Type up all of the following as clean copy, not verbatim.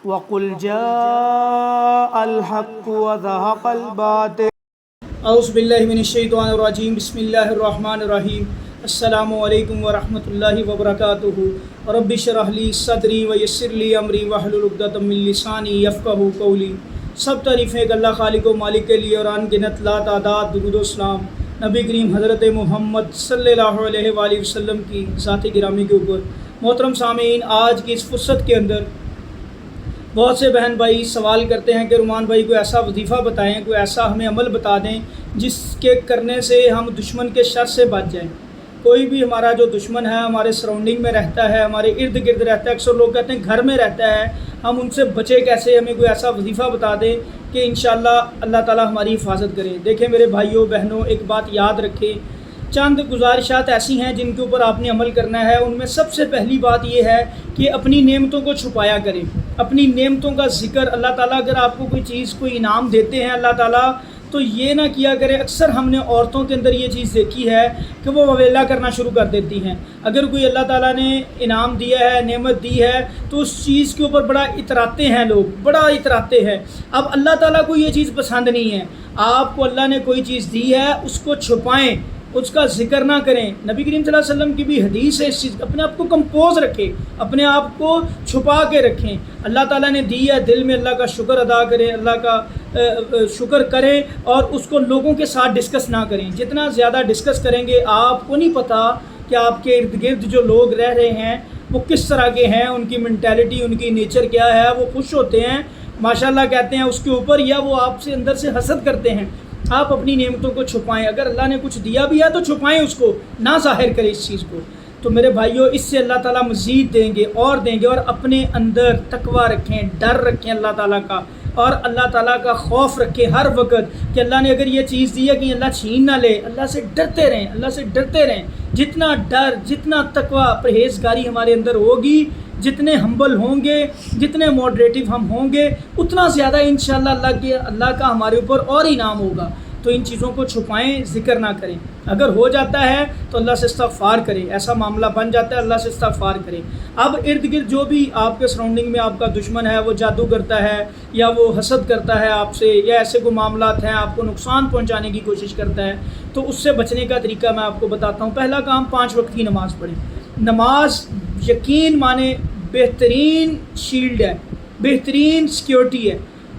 وَقُلْ جَاءَ الْحَقُّ وَزَهَقَ الْبَاطِلُ۔ اعوذ باللہ من الشیطان الرجیم، بسم اللہ الرحمن الرحیم۔ السلام علیکم ورحمۃ اللہ وبرکاتہ۔ رب اشرح لی صدری ویسر لی امری واحلل عقدۃ من لسانی یفقہوا قولی۔ سب تعریفیں ایک اللہ خالق و مالک کے لیے، اور ان گنت لا تعداد درود و سلام نبی کریم حضرت محمد صلی اللہ علیہ وآلہ وسلم کی ذات گرامی کے اوپر۔ محترم سامعین، آج کی اس فرصت کے اندر بہت سے بہن بھائی سوال کرتے ہیں کہ رحمان بھائی کوئی ایسا وظیفہ بتائیں، کوئی ایسا ہمیں عمل بتا دیں جس کے کرنے سے ہم دشمن کے شر سے بچ جائیں۔ کوئی بھی ہمارا جو دشمن ہے، ہمارے سراؤنڈنگ میں رہتا ہے، ہمارے ارد گرد رہتا ہے، اکثر لوگ کہتے ہیں گھر میں رہتا ہے، ہم ان سے بچے کیسے؟ ہمیں کوئی ایسا وظیفہ بتا دیں کہ انشاءاللہ اللہ تعالیٰ ہماری حفاظت کرے۔ دیکھیں میرے بھائیوں بہنوں، ایک بات یاد رکھیں، چند گزارشات ایسی ہیں جن کے اوپر آپ نے عمل کرنا ہے۔ ان میں سب سے پہلی بات یہ ہے کہ اپنی نعمتوں کو چھپایا کریں، اپنی نعمتوں کا ذکر۔ اللہ تعالیٰ اگر آپ کو کوئی چیز کوئی انعام دیتے ہیں اللہ تعالیٰ، تو یہ نہ کیا کرے۔ اکثر ہم نے عورتوں کے اندر یہ چیز دیکھی ہے کہ وہ وویلا کرنا شروع کر دیتی ہیں۔ اگر کوئی اللہ تعالیٰ نے انعام دیا ہے، نعمت دی ہے، تو اس چیز کے اوپر بڑا اتراتے ہیں لوگ، بڑا اتراتے ہیں۔ اب اللہ تعالیٰ کو یہ چیز پسند نہیں ہے۔ آپ کو اللہ نے کوئی چیز دی ہے، اس کو چھپائیں، اس کا ذکر نہ کریں۔ نبی کریم صلی اللہ علیہ وسلم کی بھی حدیث ہے اس چیز، اپنے آپ کو کمپوز رکھیں، اپنے آپ کو چھپا کے رکھیں۔ اللہ تعالیٰ نے دی ہے، دل میں اللہ کا شکر ادا کریں، اللہ کا شکر کریں، اور اس کو لوگوں کے ساتھ ڈسکس نہ کریں۔ جتنا زیادہ ڈسکس کریں گے، آپ کو نہیں پتہ کہ آپ کے ارد گرد جو لوگ رہ رہے ہیں وہ کس طرح کے ہیں، ان کی مینٹیلٹی، ان کی نیچر کیا ہے۔ وہ خوش ہوتے ہیں ماشاءاللہ کہتے ہیں اس کے اوپر، یا وہ آپ سے اندر سے حسد کرتے ہیں۔ آپ اپنی نعمتوں کو چھپائیں۔ اگر اللہ نے کچھ دیا بھی ہے تو چھپائیں، اس کو نہ ظاہر کریں اس چیز کو۔ تو میرے بھائیوں، اس سے اللہ تعالیٰ مزید دیں گے اور دیں گے۔ اور اپنے اندر تقویٰ رکھیں، ڈر رکھیں اللہ تعالیٰ کا، اور اللہ تعالیٰ کا خوف رکھیں ہر وقت کہ اللہ نے اگر یہ چیز دی ہے کہ اللہ چھین نہ لے۔ اللہ سے ڈرتے رہیں، اللہ سے ڈرتے رہیں۔ جتنا ڈر، جتنا تقویٰ، پرہیزگاری ہمارے اندر ہوگی، جتنے ہمبل ہوں گے، جتنے ماڈریٹو ہم ہوں گے، اتنا زیادہ انشاءاللہ اللہ کا ہمارے اوپر اور انعام ہوگا۔ تو ان چیزوں کو چھپائیں، ذکر نہ کریں۔ اگر ہو جاتا ہے تو اللہ سے استغفار کریں، ایسا معاملہ بن جاتا ہے اللہ سے استغفار کریں۔ اب ارد گرد جو بھی آپ کے سراؤنڈنگ میں آپ کا دشمن ہے، وہ جادو کرتا ہے، یا وہ حسد کرتا ہے آپ سے، یا ایسے کوئی معاملات ہیں آپ کو نقصان پہنچانے کی کوشش کرتا ہے، تو اس سے بچنے کا طریقہ میں آپ کو بتاتا ہوں۔ پہلا کام، 5 وقت کی نماز پڑھیں۔ نماز یقین مانے بہترین شیلڈ ہے، بہترین سیکیورٹی ہے۔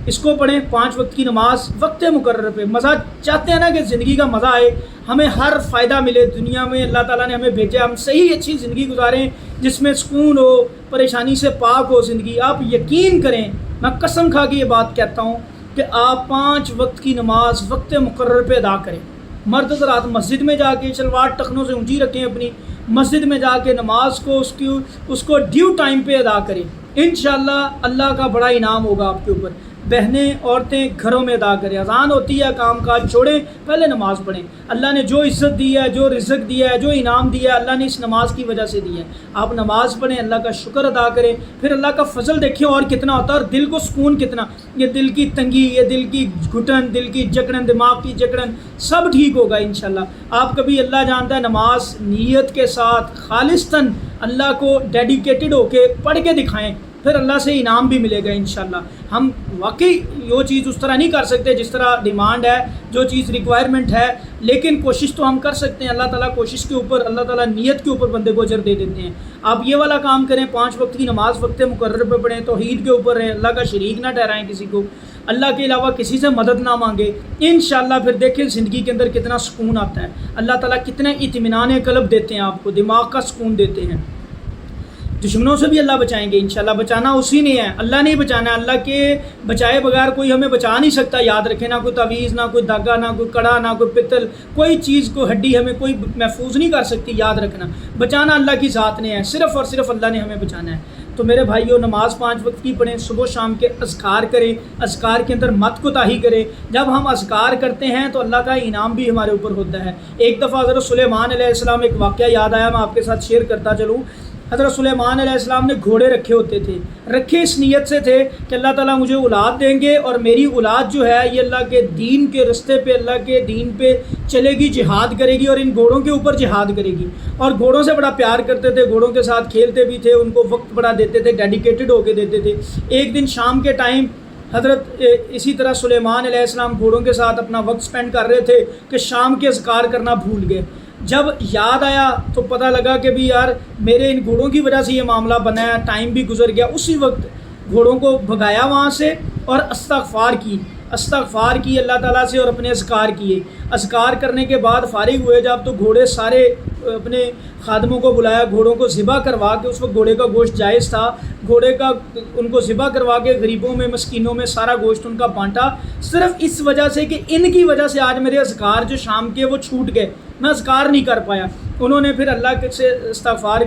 اس کو پڑھیں، 5 وقت کی نماز وقت مقرر پہ۔ مزہ چاہتے ہیں نا کہ زندگی کا مزہ آئے، ہمیں ہر فائدہ ملے دنیا میں، اللہ تعالیٰ نے ہمیں بھیجا، ہم صحیح اچھی زندگی گزاریں جس میں سکون ہو، پریشانی سے پاک ہو زندگی۔ آپ یقین کریں، میں قسم کھا کے یہ بات کہتا ہوں کہ آپ 5 وقت کی نماز وقت مقرر پہ ادا کریں۔ مرد حضرات مسجد میں جا کے شلوار ٹخنوں سے اونچی رکھیں، اپنی مسجد میں جا کے نماز کو اس کو ڈیو ٹائم پہ ادا کریں۔ انشاءاللہ اللہ کا بڑا انعام ہوگا آپ کے اوپر۔ بہنیں، عورتیں گھروں میں ادا کریں۔ اذان ہوتی ہے، کام کاج چھوڑیں، پہلے نماز پڑھیں۔ اللہ نے جو عزت دی ہے، جو رزق دیا ہے، جو انعام دیا ہے، اللہ نے اس نماز کی وجہ سے دیا ہے۔ آپ نماز پڑھیں، اللہ کا شکر ادا کریں، پھر اللہ کا فضل دیکھیں اور کتنا ہوتا ہے، اور دل کو سکون کتنا۔ یہ دل کی تنگی، یہ دل کی گھٹن، دل کی جکڑن، دماغ کی جکڑن، سب ٹھیک ہوگا انشاءاللہ۔ آپ کبھی اللہ جانتا ہے نماز نیت کے ساتھ خالصتاً اللہ کو ڈیڈیکیٹڈ ہو کے پڑھ کے دکھائیں، پھر اللہ سے انعام بھی ملے گا انشاءاللہ۔ ہم واقعی وہ چیز اس طرح نہیں کر سکتے جس طرح ڈیمانڈ ہے، جو چیز ریکوائرمنٹ ہے، لیکن کوشش تو ہم کر سکتے ہیں۔ اللہ تعالیٰ کوشش کے اوپر، اللہ تعالیٰ نیت کے اوپر بندے کو اجر دے دیتے ہیں۔ آپ یہ والا کام کریں، 5 وقت کی نماز وقت مقرر پہ پڑھیں، توحید کے اوپر رہیں، اللہ کا شریک نہ ٹھہرائیں کسی کو، اللہ کے علاوہ کسی سے مدد نہ مانگے۔ انشاءاللہ پھر دیکھیں زندگی کے اندر کتنا سکون آتا ہے۔ اللہ تعالیٰ کتنے اطمینان قلب دیتے ہیں آپ کو، دماغ کا سکون دیتے ہیں۔ دشمنوں سے بھی اللہ بچائیں گے انشاءاللہ۔ بچانا اسی نے ہے، اللہ نے ہی بچانا ہے۔ اللہ کے بچائے بغیر کوئی ہمیں بچا نہیں سکتا، یاد رکھیں۔ نہ کوئی تعویذ، نہ کوئی دھاگا، نہ کوئی کڑا، نہ کوئی پتل، کوئی چیز کو ہڈی ہمیں کوئی محفوظ نہیں کر سکتی، یاد رکھنا۔ بچانا اللہ کی ذات نے ہے، صرف اور صرف اللہ نے ہمیں بچانا ہے۔ تو میرے بھائیوں، نماز 5 وقت کی پڑھیں، صبح شام کے اذکار کریں، اذکار کے اندر مت کوتاہی کریں۔ جب ہم اذکار کرتے ہیں تو اللہ کا انعام بھی ہمارے اوپر ہوتا ہے۔ ایک دفعہ حضرت سلیمان علیہ السلام، ایک واقعہ یاد آیا، میں آپ کے ساتھ شیئر کرتا چلوں۔ حضرت سلیمان علیہ السلام نے گھوڑے رکھے ہوتے تھے، رکھے اس نیت سے تھے کہ اللہ تعالیٰ مجھے اولاد دیں گے اور میری اولاد جو ہے یہ اللہ کے دین کے رستے پہ، اللہ کے دین پہ چلے گی، جہاد کرے گی اور ان گھوڑوں کے اوپر جہاد کرے گی۔ اور گھوڑوں سے بڑا پیار کرتے تھے، گھوڑوں کے ساتھ کھیلتے بھی تھے، ان کو وقت بڑا دیتے تھے، ڈیڈیکیٹڈ ہو کے دیتے تھے۔ ایک دن شام کے ٹائم حضرت اسی طرح سلیمان علیہ السلام گھوڑوں کے ساتھ اپنا وقت سپینڈ کر رہے تھے کہ شام کے اذکار کرنا بھول گئے۔ جب یاد آیا تو پتہ لگا کہ بھی یار میرے ان گھوڑوں کی وجہ سے یہ معاملہ بنا ہے، ٹائم بھی گزر گیا۔ اسی وقت گھوڑوں کو بھگایا وہاں سے اور استغفار کی اللہ تعالیٰ سے اور اپنے اذکار کیے۔ اذکار کرنے کے بعد فارغ ہوئے جب تو گھوڑے سارے اپنے خادموں کو بلایا، گھوڑوں کو ذبح کروا کے، اس وقت گھوڑے کا گوشت جائز تھا، گھوڑے کا ان کو ذبح کروا کے غریبوں میں، مسکینوں میں سارا گوشت ان کا بانٹا، صرف اس وجہ سے کہ ان کی وجہ سے آج میرے اذکار جو شام کے وہ چھوٹ گئے، میں اذکار نہیں کر پایا۔ انہوں نے پھر اللہ سے استغفار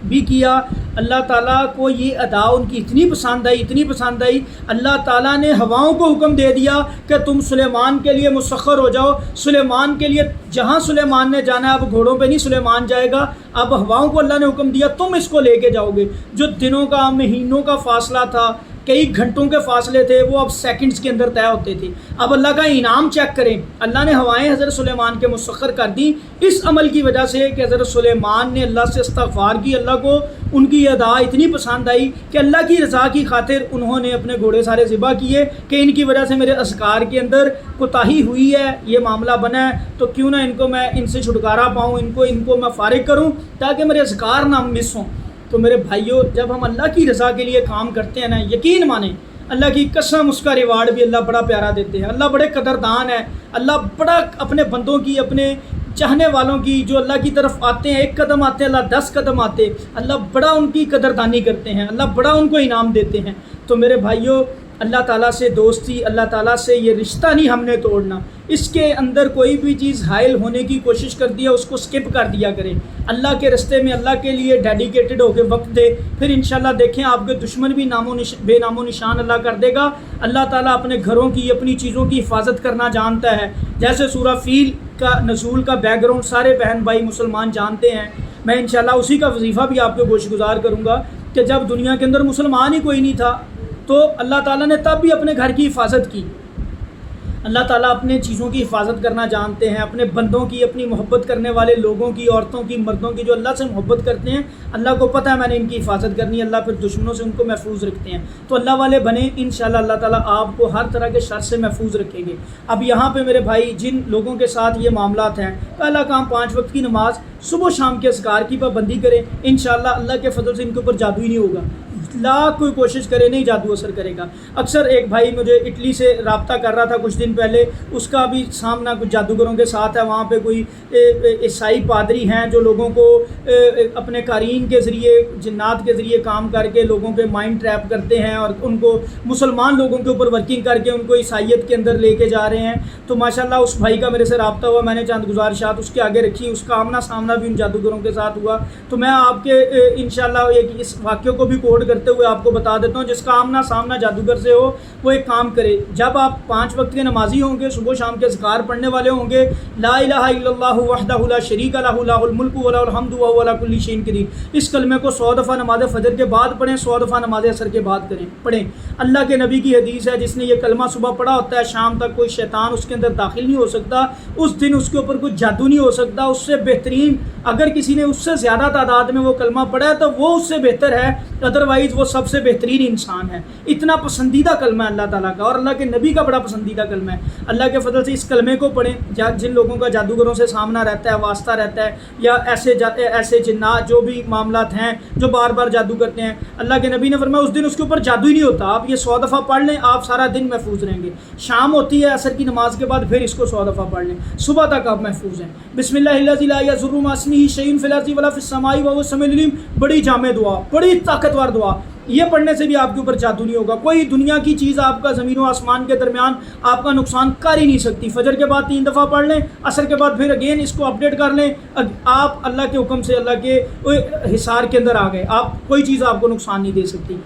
بھی کیا۔ اللہ تعالیٰ کو یہ ادا ان کی اتنی پسند آئی، اللہ تعالیٰ نے ہواؤں کو حکم دے دیا کہ تم سلیمان کے لیے مسخر ہو جاؤ، سلیمان کے لیے جہاں سلیمان نے جانا ہے اب گھوڑوں پہ نہیں سلیمان جائے گا، اب ہواؤں کو اللہ نے حکم دیا تم اس کو لے کے جاؤ گے۔ جو دنوں کا، مہینوں کا فاصلہ تھا، کئی گھنٹوں کے فاصلے تھے، وہ اب سیکنڈز کے اندر طے ہوتے تھے۔ اب اللہ کا انعام چیک کریں، اللہ نے ہوائیں حضرت سلیمان کے مسخر کر دیں اس عمل کی وجہ سے کہ حضرت سلیمان نے اللہ سے استغفار کی، اللہ کو ان کی ادا اتنی پسند آئی کہ اللہ کی رضا کی خاطر انہوں نے اپنے گھوڑے سارے ذبح کیے کہ ان کی وجہ سے میرے اذکار کے اندر کوتاہی ہوئی ہے، یہ معاملہ بنا ہے، تو کیوں نہ ان کو میں ان سے چھٹکارا پاؤں، ان کو میں فارغ کروں تاکہ میرے اذکار نہ مس ہوں۔ تو میرے بھائیوں، جب ہم اللہ کی رضا کے لیے کام کرتے ہیں نا، یقین مانیں اللہ کی قسم اس کا ریوارڈ بھی اللہ بڑا پیارا دیتے ہیں۔ اللہ بڑے قدردان ہے، اللہ بڑا اپنے بندوں کی، اپنے چاہنے والوں کی جو اللہ کی طرف آتے ہیں، ایک قدم آتے ہیں اللہ 10 قدم آتے، اللہ بڑا ان کی قدردانی کرتے ہیں، اللہ بڑا ان کو انعام دیتے ہیں۔ تو میرے بھائیوں، اللہ تعالیٰ سے دوستی، اللہ تعالیٰ سے یہ رشتہ نہیں ہم نے توڑنا۔ اس کے اندر کوئی بھی چیز حائل ہونے کی کوشش کرتی ہے اس کو سکپ کر دیا کریں، اللہ کے رستے میں اللہ کے لیے ڈیڈیکیٹڈ ہو کے وقت دے، پھر انشاءاللہ دیکھیں آپ کے دشمن بھی بے نام و نشان اللہ کر دے گا۔ اللہ تعالیٰ اپنے گھروں کی، اپنی چیزوں کی حفاظت کرنا جانتا ہے۔ جیسے سورہ فیل کا نزول کا بیک گراؤنڈ سارے بہن بھائی مسلمان جانتے ہیں، میں انشاءاللہ اسی کا وظیفہ بھی آپ کو گوش گزار کروں گا کہ جب دنیا کے اندر مسلمان ہی کوئی نہیں تھا تو اللہ تعالیٰ نے تب بھی اپنے گھر کی حفاظت کی۔ اللہ تعالیٰ اپنے چیزوں کی حفاظت کرنا جانتے ہیں، اپنے بندوں کی، اپنی محبت کرنے والے لوگوں کی، عورتوں کی، مردوں کی جو اللہ سے محبت کرتے ہیں، اللہ کو پتہ ہے میں نے ان کی حفاظت کرنی ہے، اللہ پھر دشمنوں سے ان کو محفوظ رکھتے ہیں۔ تو اللہ والے بنیں، انشاءاللہ اللہ تعالیٰ آپ کو ہر طرح کے شر سے محفوظ رکھیں گے۔ اب یہاں پہ میرے بھائی جن لوگوں کے ساتھ یہ معاملات ہیں، پہلا کام 5 وقت کی نماز، صبح شام کے اذکار کی پابندی کریں، انشاءاللہ اللہ کے فضل سے ان کے اوپر جادو ہی نہیں ہوگا، لاکھ کوئی کوشش کرے نہیں جادو اثر کرے گا۔ اکثر ایک بھائی مجھے اٹلی سے رابطہ کر رہا تھا کچھ دن پہلے، اس کا بھی سامنا کچھ جادوگروں کے ساتھ ہے، وہاں پہ کوئی عیسائی پادری ہیں جو لوگوں کو اپنے قارئین کے ذریعے، جنات کے ذریعے کام کر کے لوگوں کے مائنڈ ٹریپ کرتے ہیں اور ان کو مسلمان لوگوں کے اوپر ورکنگ کر کے ان کو عیسائیت کے اندر لے کے جا رہے ہیں۔ تو ماشاءاللہ اس بھائی کا میرے سے رابطہ ہوا، میں نے چند گزارشات اس کے آگے رکھی، اس کا آمنا سامنا بھی ان جادوگروں کے ساتھ ہوا۔ تو میں آپ کے انشاءاللہ اس واقعے کو بھی کوٹ کرتے ہوئے آپ کو بتا دیتا ہوں، جس کا آمنا سامنا جادوگر سے ہو وہ ایک کام کرے، جب آپ 5 وقت کے نمازی ہوں گے، صبح شام کے اذکار پڑھنے والے ہوں گے، لا الہ الا اللہ وحدہ لا شریک لہ لہ الملک و لہ الحمد وہو علی کل شیء قدیر، اس کلمے کو 100 دفعہ نماز فجر کے بعد پڑھیں، 100 دفعہ نماز عصر کے بعد پڑھیں۔ اللہ کے نبی کی حدیث ہے، جس نے یہ کلمہ صبح پڑھا ہوتا ہے، شام تک کوئی شیطان اس کے اندر داخل نہیں ہو سکتا، اس دن اس کے اوپر کوئی جادو نہیں ہو سکتا۔ اس سے بہترین اگر کسی نے اس سے زیادہ تعداد میں وہ کلمہ پڑھا ہے تو وہ اس سے بہتر ہے، ادروائز وہ سب سے بہترین انسان ہے۔ اتنا پسندیدہ کلمہ ہے اللہ تعالیٰ کا، اور اللہ کے نبی کا بڑا پسندیدہ کلمہ ہے۔ اللہ کے فضل سے اس کلمے کو پڑھیں۔ جن لوگوں کا جادوگروں سے سامنا رہتا ہے، واسطہ رہتا ہے، یا ایسے جنات جو بھی معاملات ہیں جو بار بار جادو کرتے ہیں، اللہ کے نبی نے فرمایا اس دن اس کے اوپر جادو ہی نہیں ہوتا۔ آپ یہ 100 دفعہ پڑھ لیں، آپ سارا دن محفوظ رہیں گے۔ شام ہوتی ہے عصر کی نماز کے بعد، پھر اس کو 100 دفعہ پڑھ لیں، صبح تک آپ محفوظ ہیں۔ بسم اللہ الذی لا یضر مع اسمہ شیء فی الارض ولا فی السماء وهو السمیع العلیم، بڑی جامع دعا، بڑی طاقتور دعا، یہ پڑھنے سے بھی آپ کے اوپر جادو نہیں ہوگا۔ کوئی دنیا کی چیز آپ کا زمین و آسمان کے درمیان آپ کا نقصان کر ہی نہیں سکتی۔ فجر کے بعد 3 دفعہ پڑھ لیں، عصر کے بعد پھر اگین اس کو اپڈیٹ کر لیں، آپ اللہ کے حکم سے اللہ کے حصار کے اندر آ گئے، آپ کوئی چیز آپ کو نقصان نہیں دے سکتی۔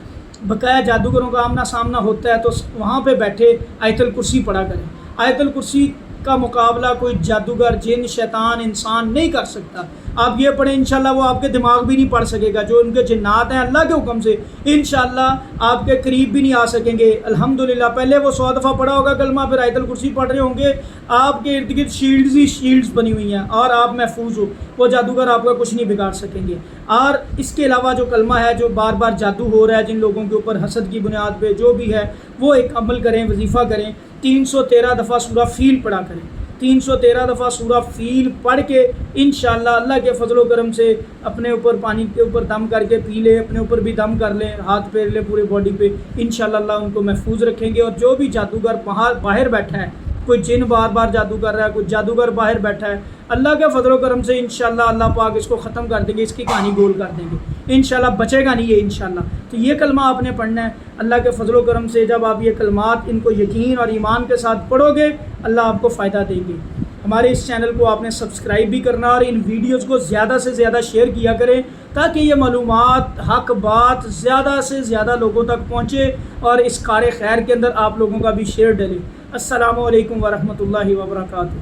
بقایا جادوگروں کا آمنا سامنا ہوتا ہے تو وہاں پہ بیٹھے آیت الکرسی پڑھا کریں۔ آیت الکرسی کا مقابلہ کوئی جادوگر، جن، شیطان، انسان نہیں کر سکتا۔ آپ یہ پڑھیں انشاءاللہ وہ آپ کے دماغ بھی نہیں پڑھ سکے گا. جو ان کے جنات ہیں اللہ کے حکم سے انشاءاللہ آپ کے قریب بھی نہیں آ سکیں گے. الحمدللہ پہلے وہ 100 دفعہ پڑھا ہوگا کلمہ، پھر آیت الکرسی پڑھ رہے ہوں گے، آپ کے ارد گرد شیلڈز ہی شیلڈز بنی ہوئی ہیں اور آپ محفوظ ہو. وہ جادوگر آپ کا کچھ نہیں بگاڑ سکیں گے. اور اس کے علاوہ جو کلمہ ہے جو بار بار جادو ہو رہا ہے جن لوگوں کے اوپر حسد کی بنیاد پہ جو بھی ہے، وہ ایک عمل کریں، وظیفہ کریں. 313 دفعہ سورہ فیل پڑھا کریں. 313 دفعہ سورہ فیل پڑھ کے انشاءاللہ اللہ کے فضل و کرم سے اپنے اوپر پانی کے اوپر دم کر کے پی لیں، اپنے اوپر بھی دم کر لیں، ہاتھ پھیر لیں پورے باڈی پہ. انشاءاللہ اللہ ان کو محفوظ رکھیں گے. اور جو بھی جادوگر باہر بیٹھا ہے، کوئی جن بار بار جادو کر رہا ہے، کوئی جادوگر باہر بیٹھا ہے، اللہ کے فضل و کرم سے انشاءاللہ اللہ پاک اس کو ختم کر دیں گے، اس کی کہانی گول کر دیں گے. انشاءاللہ بچے گا نہیں یہ انشاءاللہ. تو یہ کلمہ آپ نے پڑھنا ہے. اللہ کے فضل و کرم سے جب آپ یہ کلمات ان کو یقین اور ایمان کے ساتھ پڑھو گے، اللہ آپ کو فائدہ دیں گے. ہمارے اس چینل کو آپ نے سبسکرائب بھی کرنا اور ان ویڈیوز کو زیادہ سے زیادہ شیئر کیا کریں تاکہ یہ معلومات، حق بات زیادہ سے زیادہ لوگوں تک پہنچے اور اس کار خیر کے اندر آپ لوگوں کا بھی شیئر ڈلے. السلام علیکم ورحمۃ اللہ وبرکاتہ.